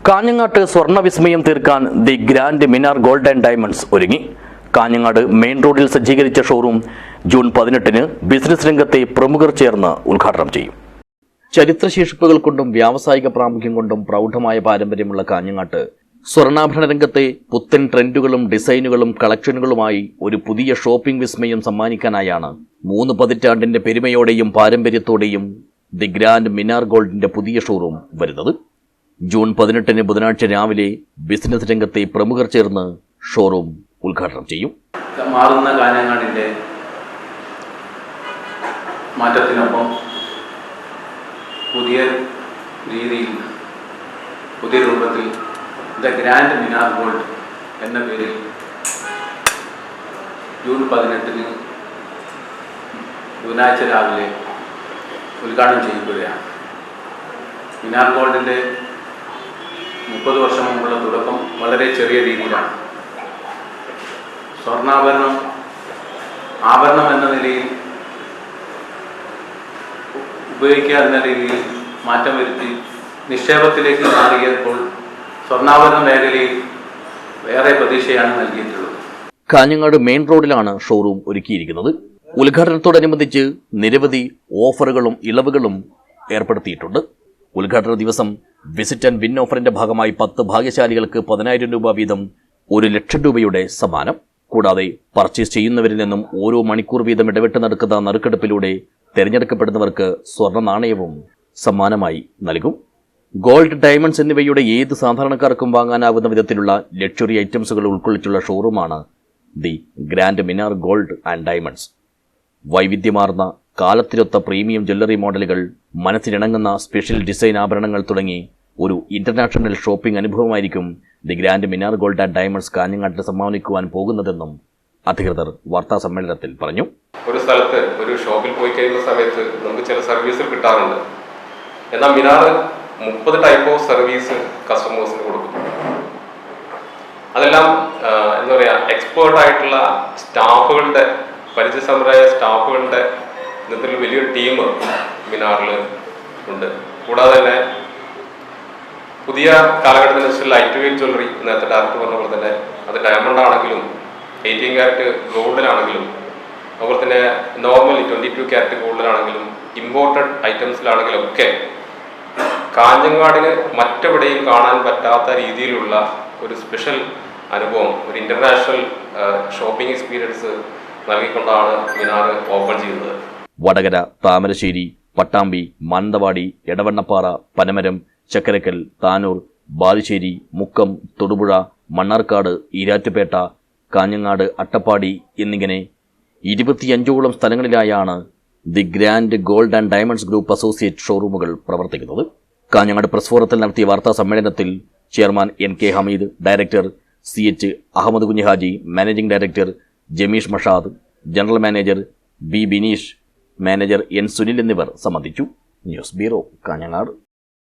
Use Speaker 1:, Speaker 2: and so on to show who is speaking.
Speaker 1: കാഞ്ഞങ്ങാട്ട് സ്വർണ്ണവിസ്മയം തീർക്കാൻ the grand Minar gold and diamonds ഒരുങ്ങി. കാഞ്ഞങ്ങാട് മെയിൻ റോഡിൽ സജ്ജീകരിച്ച ഷോറൂം ജൂൺ 18-ന് ബിസിനസ് രംഗത്തെ പ്രമുഖർ ചേർന്ന് ഉദ്ഘാടനം ചെയ്യും. ചരിത്രശേഷിപ്പുകൾ കൊണ്ടും വ്യാവസായിക പ്രാമുഖ്യം കൊണ്ടും പ്രൗഢമായ പാരമ്പര്യമുള്ള കാഞ്ഞങ്ങാട്ട് സ്വർണ്ണാഭരണ രംഗത്തെ പുത്തൻ ട്രെൻഡുകളും ഡിസൈനുകളും കളക്ഷനുകളുമായി ഒരു പുതിയ ഷോപ്പിംഗ് വിസ്മയം സമ്മാനിക്കാനായാണ് 3 പതിറ്റാണ്ടിന്റെ പെരുമയോടെയും പാരമ്പര്യത്തോടെയും ദി ഗ്രാൻഡ് മിനാർ ഗോൾഡിന്റെ പുതിയ ഷോറൂം വരുന്നത്. ജൂൺ 18-ന് ബുധനാഴ്ച രാവിലെ ബിസിനസ് രംഗത്തെ പ്രമുഖർ ചേർന്ന് ഷോറൂം ഉദ്ഘാടനം ചെയ്യും.
Speaker 2: മാറുന്ന കാഞ്ഞങ്ങാടിൻ്റെ മാറ്റത്തിനൊപ്പം പുതിയ രീതിയിൽ പുതിയ രൂപത്തിൽ ദ ഗ്രാൻഡ് മിനാർ ഗോൾഡ് എന്ന പേരിൽ ജൂൺ 18-ന് ബുധനാഴ്ച രാവിലെ ഉദ്ഘാടനം ചെയ്യപ്പെടുകയാണ്. മിനാർ ഗോൾഡിൻ്റെ 30 വർഷം മുമ്പുള്ള തുടക്കം വളരെ ചെറിയ രീതിയിലാണ്. ആഭരണം എന്ന നിലയിൽ ഉപയോഗിക്കുക എന്ന രീതിയിൽ മാറ്റം വരുത്തി നിക്ഷേപത്തിലേക്ക് മാറിയപ്പോൾ സ്വർണ്ണാഭരണ മേഖലയിൽ വേറെ പ്രതീക്ഷയാണ് നൽകിയിട്ടുള്ളത്.
Speaker 1: കാഞ്ഞങ്ങാട് മെയിൻ റോഡിലാണ് ഷോറൂം ഒരുക്കിയിരിക്കുന്നത്. ഉദ്ഘാടനത്തോടനുബന്ധിച്ച് നിരവധി ഓഫറുകളും ഇളവുകളും ഏർപ്പെടുത്തിയിട്ടുണ്ട്. ഉദ്ഘാടന ദിവസം വിസിറ്റ് ആൻഡ് വിൻ ഓഫറിന്റെ ഭാഗമായി 10 ഭാഗ്യശാലികൾക്ക് 10,000 രൂപ വീതം 1,00,000 രൂപയുടെ സമ്മാനം. കൂടാതെ പർച്ചേസ് ചെയ്യുന്നവരിൽ നിന്നും ഓരോ മണിക്കൂർ വീതം ഇടവിട്ട് നടക്കുന്ന നറുക്കെടുപ്പിലൂടെ തിരഞ്ഞെടുക്കപ്പെടുന്നവർക്ക് സ്വർണ്ണ നാണയവും സമ്മാനമായി നൽകും. ഗോൾഡ്, ഡയമണ്ട്സ് എന്നിവയുടെ ഏത് സാധാരണക്കാർക്കും വാങ്ങാനാവുന്ന വിധത്തിലുള്ള ലക്ഷറി ഐറ്റംസുകൾ ഉൾക്കൊള്ളിച്ചുള്ള ഷോറൂമാണ് the grand Minar gold and diamonds. വൈവിധ്യമാർന്ന കാലത്തിനൊത്ത പ്രീമിയം ജ്വല്ലറി മോഡലുകൾ, മനസ്സിനിണങ്ങുന്ന സ്പെഷ്യൽ ഡിസൈൻ ആഭരണങ്ങൾ തുടങ്ങി ഒരു ഇന്റർനാഷണൽ ഷോപ്പിംഗ് അനുഭവമായിരിക്കും the grand Minar gold and diamonds കാഞ്ഞങ്ങാട്ടിൽ സമ്മാനിക്കുവാൻ പോകുന്നതെന്നും അധികൃതർ വാർത്താ സമ്മേളനത്തിൽ പറഞ്ഞു.
Speaker 3: ഒരു സ്ഥലത്ത് ഒരു ഷോപ്പിൽ പോയി കഴിയുന്ന സമയത്ത് നമുക്ക് ചില സർവീസുകൾ കിട്ടാറുണ്ട്. എന്നാൽ മിനാർ 30 ടൈപ്പ് ഓഫ് സർവീസ് കസ്റ്റമേഴ്സിന് കൊടുക്കും. അതെല്ലാം എന്താ പറയുക, എക്സ്പേർട്ട് ആയിട്ടുള്ള സ്റ്റാഫുകളുടെ, പരിചയസമ്പന്നരായ സ്റ്റാഫുകളുടെ നേതൃത്വത്തിൽ വലിയൊരു ടീം മിനാറിൽ ഉണ്ട്. കൂടാതെ തന്നെ പുതിയ കാലഘട്ടത്തിനനുസരിച്ച് ലൈറ്റ് വെയിറ്റ് ജ്വല്ലറി, നേരത്തെ ഡയറക്ടർ പറഞ്ഞ പോലെ തന്നെ അത് ഡയമണ്ട് ആണെങ്കിലും 18 ക്യാരറ്റ് ഗോൾഡിലാണെങ്കിലും അതുപോലെ തന്നെ നോർമൽ 22 ക്യാരറ്റ് ഗോൾഡിലാണെങ്കിലും ഇമ്പോർട്ടഡ് ഐറ്റംസിലാണെങ്കിലും ഒക്കെ കാഞ്ഞങ്ങാടിന് മറ്റെവിടെയും കാണാൻ പറ്റാത്ത രീതിയിലുള്ള ഒരു സ്പെഷ്യൽ അനുഭവം, ഒരു ഇന്റർനാഷണൽ ഷോപ്പിംഗ് എക്സ്പീരിയൻസ് നൽകിക്കൊണ്ടാണ് മിനാർ ഓപ്പൺ ചെയ്യുന്നത്.
Speaker 1: വടകര, താമരശ്ശേരി, പട്ടാമ്പി, മാനന്തവാടി, എടവണ്ണപ്പാറ, പനമരം, ചക്കരക്കൽ, താനൂർ, ബാലുശ്ശേരി, മുക്കം, തൊടുപുഴ, മണ്ണാർക്കാട്, ഈരാറ്റുപേട്ട, കാഞ്ഞങ്ങാട്, അട്ടപ്പാടി എന്നിങ്ങനെ 25ഓളം സ്ഥലങ്ങളിലായാണ് the grand gold and diamonds group associate ഷോറൂമുകൾ പ്രവർത്തിക്കുന്നത്. കാഞ്ഞങ്ങാട് പ്രസ് ഫോറത്തിൽ നടത്തിയ വാർത്താ സമ്മേളനത്തിൽ chairman NK Hameed, director CH Ahammed Kunhihaji, managing director Jameesh Mashad, general manager B Bineesh, manager N Sunil എന്നിവർ സംബന്ധിച്ചു. News bureau, Kanhangad.